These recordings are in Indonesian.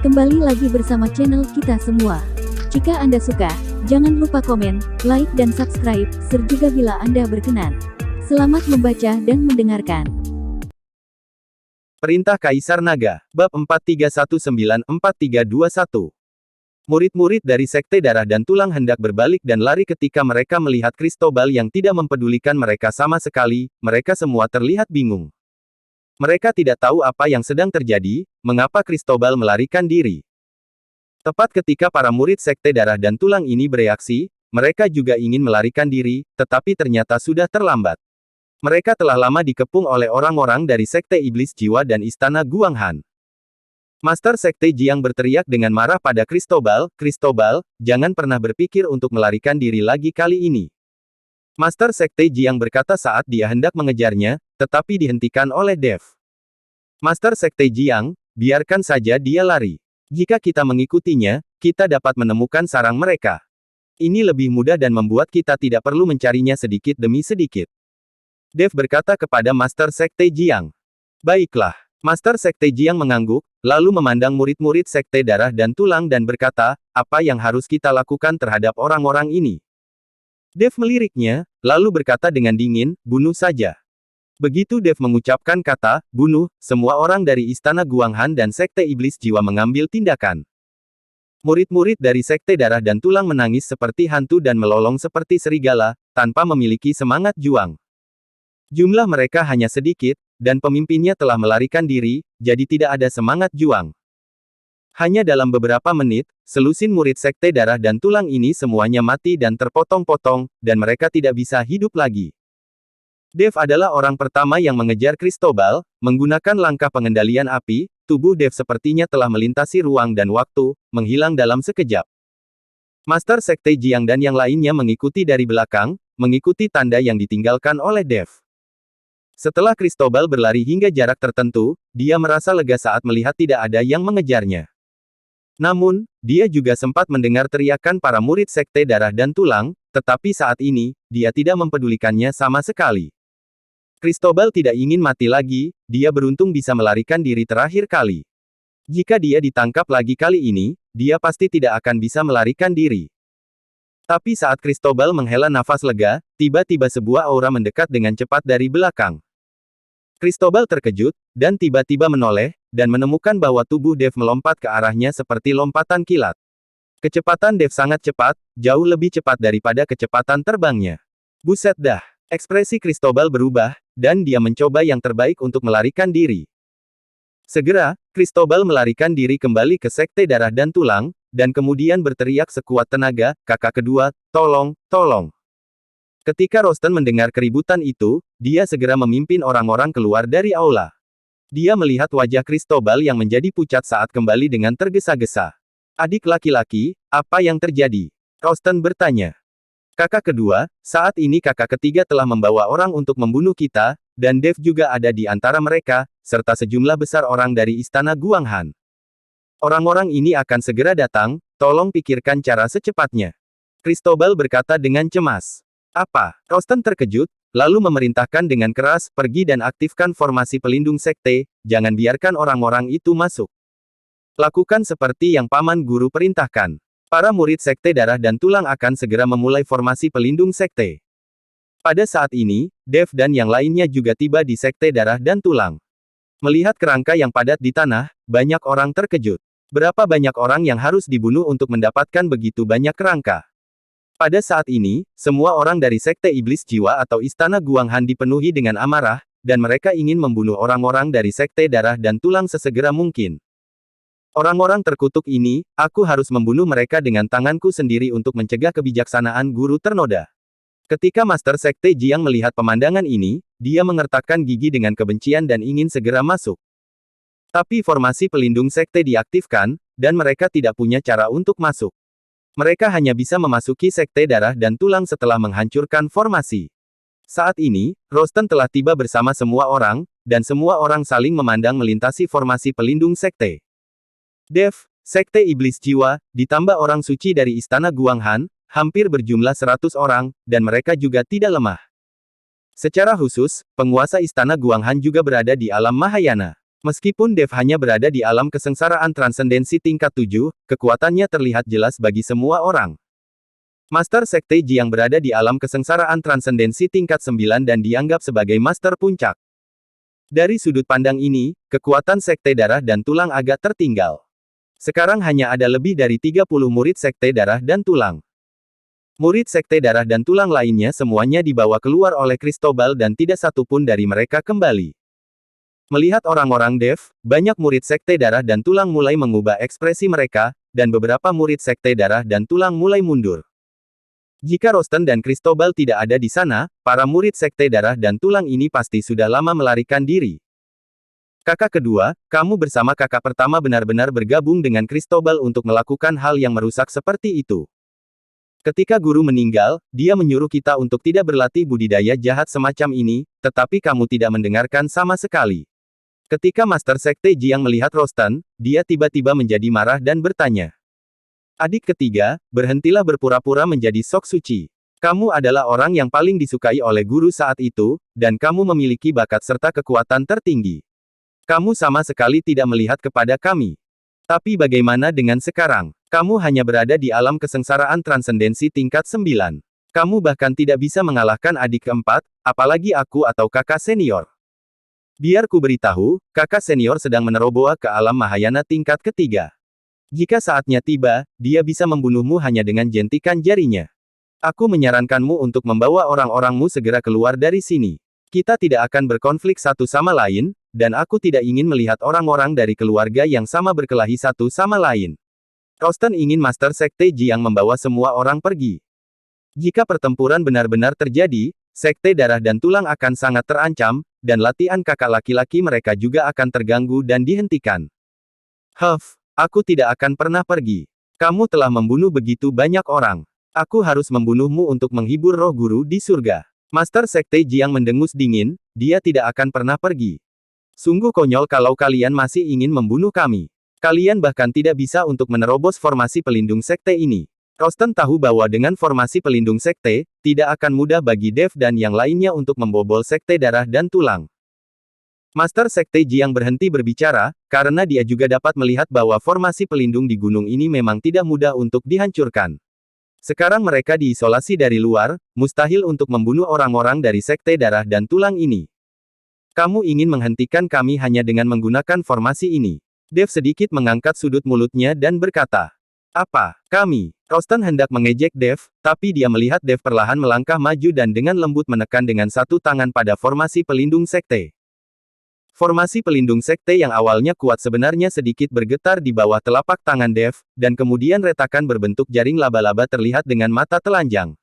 Kembali lagi bersama channel kita semua. Jika Anda suka, jangan lupa komen, like dan subscribe, serta bila Anda berkenan. Selamat membaca dan mendengarkan. Perintah Kaisar Naga, Bab 43194321. Murid-murid dari Sekte Darah dan Tulang hendak berbalik dan lari ketika mereka melihat Cristobal yang tidak mempedulikan mereka sama sekali. Mereka semua terlihat bingung. Mereka tidak tahu apa yang sedang terjadi, mengapa Cristobal melarikan diri. Tepat ketika para murid Sekte Darah dan Tulang ini bereaksi, mereka juga ingin melarikan diri, tetapi ternyata sudah terlambat. Mereka telah lama dikepung oleh orang-orang dari Sekte Iblis Jiwa dan Istana Guanghan. Master Sekte Jiang berteriak dengan marah pada Cristobal, "Cristobal, jangan pernah berpikir untuk melarikan diri lagi kali ini." Master Sekte Jiang berkata saat dia hendak mengejarnya, tetapi dihentikan oleh Dev. Master Sekte Jiang, biarkan saja dia lari. Jika kita mengikutinya, kita dapat menemukan sarang mereka. Ini lebih mudah dan membuat kita tidak perlu mencarinya sedikit demi sedikit. Dev berkata kepada Master Sekte Jiang. Baiklah. Master Sekte Jiang mengangguk, lalu memandang murid-murid Sekte Darah dan Tulang dan berkata, apa yang harus kita lakukan terhadap orang-orang ini? Dev meliriknya, lalu berkata dengan dingin, bunuh saja. Begitu Dev mengucapkan kata, bunuh, semua orang dari Istana Guanghan dan Sekte Iblis Jiwa mengambil tindakan. Murid-murid dari Sekte Darah dan Tulang menangis seperti hantu dan melolong seperti serigala, tanpa memiliki semangat juang. Jumlah mereka hanya sedikit, dan pemimpinnya telah melarikan diri, jadi tidak ada semangat juang. Hanya dalam beberapa menit, selusin murid Sekte Darah dan Tulang ini semuanya mati dan terpotong-potong, dan mereka tidak bisa hidup lagi. Dev adalah orang pertama yang mengejar Cristobal, menggunakan langkah pengendalian api, tubuh Dev sepertinya telah melintasi ruang dan waktu, menghilang dalam sekejap. Master Sekte Jiang dan yang lainnya mengikuti dari belakang, mengikuti tanda yang ditinggalkan oleh Dev. Setelah Cristobal berlari hingga jarak tertentu, dia merasa lega saat melihat tidak ada yang mengejarnya. Namun, dia juga sempat mendengar teriakan para murid Sekte Darah dan Tulang, tetapi saat ini, dia tidak mempedulikannya sama sekali. Cristobal tidak ingin mati lagi, dia beruntung bisa melarikan diri terakhir kali. Jika dia ditangkap lagi kali ini, dia pasti tidak akan bisa melarikan diri. Tapi saat Cristobal menghela nafas lega, tiba-tiba sebuah aura mendekat dengan cepat dari belakang. Cristobal terkejut, dan tiba-tiba menoleh, dan menemukan bahwa tubuh Dev melompat ke arahnya seperti lompatan kilat. Kecepatan Dev sangat cepat, jauh lebih cepat daripada kecepatan terbangnya. Buset dah! Ekspresi Cristobal berubah, dan dia mencoba yang terbaik untuk melarikan diri. Segera, Cristobal melarikan diri kembali ke Sekte Darah dan Tulang, dan kemudian berteriak sekuat tenaga, kakak kedua, tolong, tolong. Ketika Rosten mendengar keributan itu, dia segera memimpin orang-orang keluar dari aula. Dia melihat wajah Cristobal yang menjadi pucat saat kembali dengan tergesa-gesa. Adik laki-laki, apa yang terjadi? Rosten bertanya. Kakak kedua, saat ini kakak ketiga telah membawa orang untuk membunuh kita, dan Dev juga ada di antara mereka, serta sejumlah besar orang dari Istana Guanghan. Orang-orang ini akan segera datang, tolong pikirkan cara secepatnya. Cristobal berkata dengan cemas. Apa? Rosten terkejut, lalu memerintahkan dengan keras, pergi dan aktifkan formasi pelindung sekte, jangan biarkan orang-orang itu masuk. Lakukan seperti yang Paman Guru perintahkan. Para murid Sekte Darah dan Tulang akan segera memulai formasi pelindung sekte. Pada saat ini, Dev dan yang lainnya juga tiba di Sekte Darah dan Tulang. Melihat kerangka yang padat di tanah, banyak orang terkejut. Berapa banyak orang yang harus dibunuh untuk mendapatkan begitu banyak kerangka? Pada saat ini, semua orang dari Sekte Iblis Jiwa atau Istana Guanghan dipenuhi dengan amarah, dan mereka ingin membunuh orang-orang dari Sekte Darah dan Tulang sesegera mungkin. Orang-orang terkutuk ini, aku harus membunuh mereka dengan tanganku sendiri untuk mencegah kebijaksanaan guru ternoda. Ketika Master Sekte Jiang melihat pemandangan ini, dia mengertakkan gigi dengan kebencian dan ingin segera masuk. Tapi formasi pelindung sekte diaktifkan, dan mereka tidak punya cara untuk masuk. Mereka hanya bisa memasuki Sekte Darah dan Tulang setelah menghancurkan formasi. Saat ini, Rosten telah tiba bersama semua orang, dan semua orang saling memandang melintasi formasi pelindung sekte. Dev, Sekte Iblis Jiwa, ditambah orang suci dari Istana Guanghan, hampir berjumlah 100 orang, dan mereka juga tidak lemah. Secara khusus, penguasa istana Guanghan juga berada di alam Mahayana. Meskipun Dev hanya berada di alam kesengsaraan transendensi tingkat 7, kekuatannya terlihat jelas bagi semua orang. Master Sekte Ji yang berada di alam kesengsaraan transendensi tingkat 9 dan dianggap sebagai Master Puncak. Dari sudut pandang ini, kekuatan Sekte Darah dan Tulang agak tertinggal. Sekarang hanya ada lebih dari 30 murid Sekte Darah dan Tulang. Murid Sekte Darah dan Tulang lainnya semuanya dibawa keluar oleh Cristobal dan tidak satu pun dari mereka kembali. Melihat orang-orang Dev, banyak murid Sekte Darah dan Tulang mulai mengubah ekspresi mereka, dan beberapa murid Sekte Darah dan Tulang mulai mundur. Jika Rosten dan Cristobal tidak ada di sana, para murid Sekte Darah dan Tulang ini pasti sudah lama melarikan diri. Kakak kedua, kamu bersama kakak pertama benar-benar bergabung dengan Cristobal untuk melakukan hal yang merusak seperti itu. Ketika guru meninggal, dia menyuruh kita untuk tidak berlatih budidaya jahat semacam ini, tetapi kamu tidak mendengarkan sama sekali. Ketika Master Sekte Jiang melihat Rosten, dia tiba-tiba menjadi marah dan bertanya. Adik ketiga, berhentilah berpura-pura menjadi sok suci. Kamu adalah orang yang paling disukai oleh guru saat itu, dan kamu memiliki bakat serta kekuatan tertinggi. Kamu sama sekali tidak melihat kepada kami. Tapi bagaimana dengan sekarang? Kamu hanya berada di alam kesengsaraan transendensi tingkat 9. Kamu bahkan tidak bisa mengalahkan adik keempat, apalagi aku atau kakak senior. Biar ku beritahu, kakak senior sedang meneroboh ke alam Mahayana tingkat ketiga. Jika saatnya tiba, dia bisa membunuhmu hanya dengan jentikan jarinya. Aku menyarankanmu untuk membawa orang-orangmu segera keluar dari sini. Kita tidak akan berkonflik satu sama lain, dan aku tidak ingin melihat orang-orang dari keluarga yang sama berkelahi satu sama lain. Rosten ingin Master Sekte Jiang membawa semua orang pergi. Jika pertempuran benar-benar terjadi, Sekte Darah dan Tulang akan sangat terancam, dan latihan kakak laki-laki mereka juga akan terganggu dan dihentikan. Aku tidak akan pernah pergi. Kamu telah membunuh begitu banyak orang. Aku harus membunuhmu untuk menghibur roh guru di surga. Master Sekte Jiang mendengus dingin, dia tidak akan pernah pergi. Sungguh konyol kalau kalian masih ingin membunuh kami. Kalian bahkan tidak bisa untuk menerobos formasi pelindung sekte ini. Rosten tahu bahwa dengan formasi pelindung sekte, tidak akan mudah bagi Dev dan yang lainnya untuk membobol Sekte Darah dan Tulang. Master Sekte Jiang berhenti berbicara, karena dia juga dapat melihat bahwa formasi pelindung di gunung ini memang tidak mudah untuk dihancurkan. Sekarang mereka diisolasi dari luar, mustahil untuk membunuh orang-orang dari Sekte Darah dan Tulang ini. Kamu ingin menghentikan kami hanya dengan menggunakan formasi ini. Dev sedikit mengangkat sudut mulutnya dan berkata, apa, kami? Rosten hendak mengejek Dev, tapi dia melihat Dev perlahan melangkah maju dan dengan lembut menekan dengan satu tangan pada formasi pelindung sekte. Formasi pelindung sekte yang awalnya kuat sebenarnya sedikit bergetar di bawah telapak tangan Dev, dan kemudian retakan berbentuk jaring laba-laba terlihat dengan mata telanjang.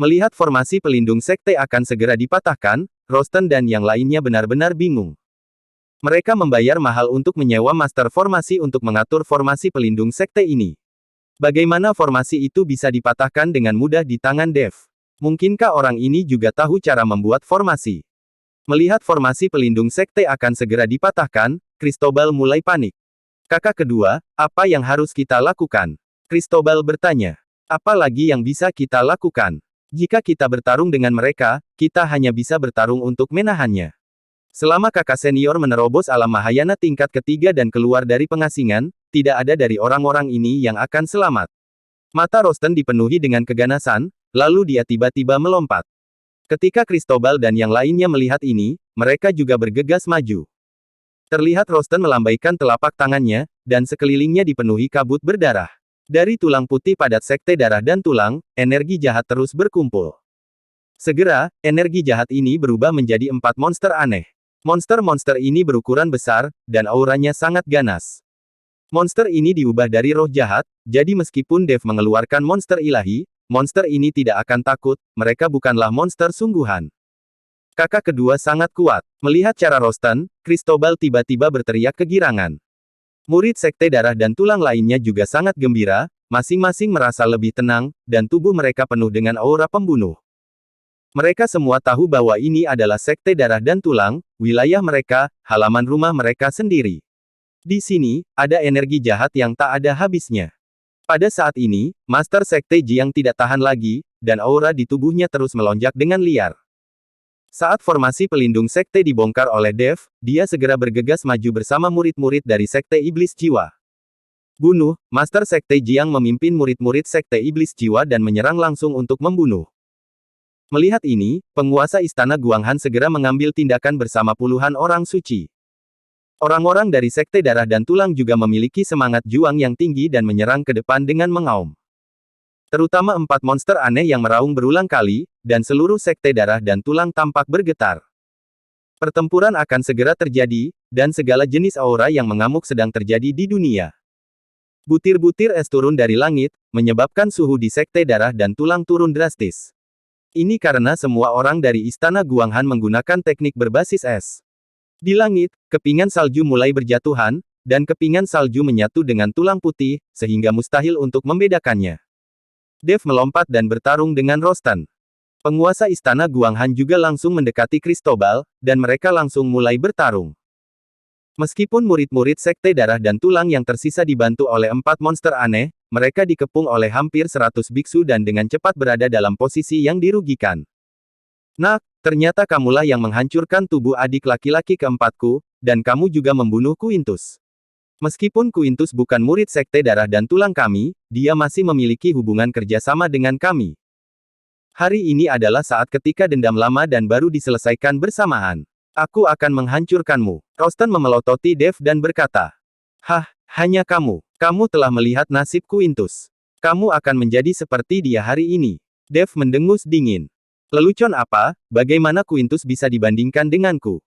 Melihat formasi pelindung sekte akan segera dipatahkan, Rosten dan yang lainnya benar-benar bingung. Mereka membayar mahal untuk menyewa master formasi untuk mengatur formasi pelindung sekte ini. Bagaimana formasi itu bisa dipatahkan dengan mudah di tangan Dev? Mungkinkah orang ini juga tahu cara membuat formasi? Melihat formasi pelindung sekte akan segera dipatahkan, Cristobal mulai panik. Kakak kedua, apa yang harus kita lakukan? Cristobal bertanya. Apa lagi yang bisa kita lakukan? Jika kita bertarung dengan mereka, kita hanya bisa bertarung untuk menahannya. Selama kakak senior menerobos alam Mahayana tingkat ketiga dan keluar dari pengasingan, tidak ada dari orang-orang ini yang akan selamat. Mata Rosten dipenuhi dengan keganasan, lalu dia tiba-tiba melompat. Ketika Cristobal dan yang lainnya melihat ini, mereka juga bergegas maju. Terlihat Rosten melambaikan telapak tangannya, dan sekelilingnya dipenuhi kabut berdarah. Dari tulang putih padat Sekte Darah dan Tulang, energi jahat terus berkumpul. Segera, energi jahat ini berubah menjadi 4 monster aneh. Monster-monster ini berukuran besar, dan auranya sangat ganas. Monster ini diubah dari roh jahat, jadi meskipun Dev mengeluarkan monster ilahi, monster ini tidak akan takut, mereka bukanlah monster sungguhan. Kakak kedua sangat kuat. Melihat cara Rosten, Cristobal tiba-tiba berteriak kegirangan. Murid Sekte Darah dan Tulang lainnya juga sangat gembira, masing-masing merasa lebih tenang, dan tubuh mereka penuh dengan aura pembunuh. Mereka semua tahu bahwa ini adalah Sekte Darah dan Tulang, wilayah mereka, halaman rumah mereka sendiri. Di sini, ada energi jahat yang tak ada habisnya. Pada saat ini, Master Sekte Jiang tidak tahan lagi, dan aura di tubuhnya terus melonjak dengan liar. Saat formasi pelindung sekte dibongkar oleh Dev, dia segera bergegas maju bersama murid-murid dari Sekte Iblis Jiwa. Bunuh, Master Sekte Jiang memimpin murid-murid Sekte Iblis Jiwa dan menyerang langsung untuk membunuh. Melihat ini, penguasa Istana Guanghan segera mengambil tindakan bersama puluhan orang suci. Orang-orang dari Sekte Darah dan Tulang juga memiliki semangat juang yang tinggi dan menyerang ke depan dengan mengaum. Terutama 4 monster aneh yang meraung berulang kali, dan seluruh Sekte Darah dan Tulang tampak bergetar. Pertempuran akan segera terjadi, dan segala jenis aura yang mengamuk sedang terjadi di dunia. Butir-butir es turun dari langit, menyebabkan suhu di Sekte Darah dan Tulang turun drastis. Ini karena semua orang dari Istana Guanghan menggunakan teknik berbasis es. Di langit, kepingan salju mulai berjatuhan, dan kepingan salju menyatu dengan tulang putih, sehingga mustahil untuk membedakannya. Dev melompat dan bertarung dengan Rostan. Penguasa Istana Guanghan juga langsung mendekati Cristobal, dan mereka langsung mulai bertarung. Meskipun murid-murid Sekte Darah dan Tulang yang tersisa dibantu oleh 4 monster aneh, mereka dikepung oleh hampir 100 biksu dan dengan cepat berada dalam posisi yang dirugikan. Nak, ternyata kamulah yang menghancurkan tubuh adik laki-laki keempatku, dan kamu juga membunuh Quintus. Meskipun Quintus bukan murid Sekte Darah dan Tulang kami, dia masih memiliki hubungan kerjasama dengan kami. Hari ini adalah saat ketika dendam lama dan baru diselesaikan bersamaan. Aku akan menghancurkanmu. Rostan memelototi Dev dan berkata, "Hah, hanya kamu. Kamu telah melihat nasib Quintus. Kamu akan menjadi seperti dia hari ini." Dev mendengus dingin. Lelucon apa, bagaimana Quintus bisa dibandingkan denganku?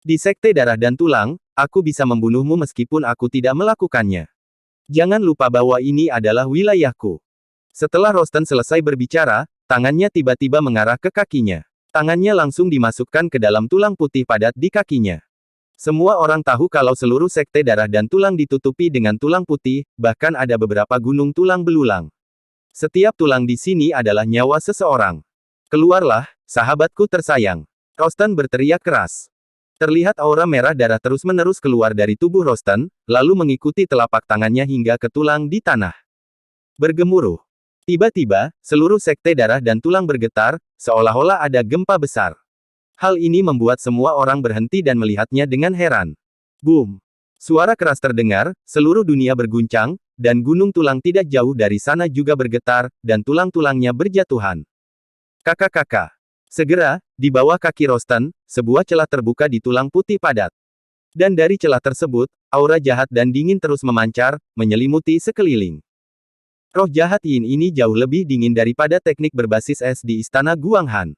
Di Sekte Darah dan Tulang, aku bisa membunuhmu meskipun aku tidak melakukannya. Jangan lupa bahwa ini adalah wilayahku. Setelah Rostan selesai berbicara, tangannya tiba-tiba mengarah ke kakinya. Tangannya langsung dimasukkan ke dalam tulang putih padat di kakinya. Semua orang tahu kalau seluruh Sekte Darah dan Tulang ditutupi dengan tulang putih, bahkan ada beberapa gunung tulang belulang. Setiap tulang di sini adalah nyawa seseorang. Keluarlah, sahabatku tersayang. Rostan berteriak keras. Terlihat aura merah darah terus-menerus keluar dari tubuh Rostan, lalu mengikuti telapak tangannya hingga ke tulang di tanah. Bergemuruh. Tiba-tiba, seluruh Sekte Darah dan Tulang bergetar, seolah-olah ada gempa besar. Hal ini membuat semua orang berhenti dan melihatnya dengan heran. Boom! Suara keras terdengar, seluruh dunia berguncang, dan gunung tulang tidak jauh dari sana juga bergetar, dan tulang-tulangnya berjatuhan. Kakak-kakak. Segera, di bawah kaki Rostan, sebuah celah terbuka di tulang putih padat. Dan dari celah tersebut, aura jahat dan dingin terus memancar, menyelimuti sekeliling. Roh jahat Yin ini jauh lebih dingin daripada teknik berbasis es di Istana Guanghan.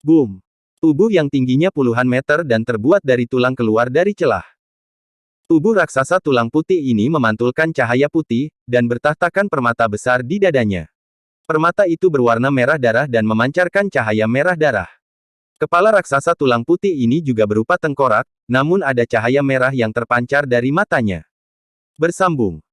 Boom! Tubuh yang tingginya puluhan meter dan terbuat dari tulang keluar dari celah. Tubuh raksasa tulang putih ini memantulkan cahaya putih, dan bertahtakan permata besar di dadanya. Permata itu berwarna merah darah dan memancarkan cahaya merah darah. Kepala raksasa tulang putih ini juga berupa tengkorak, namun ada cahaya merah yang terpancar dari matanya. Bersambung.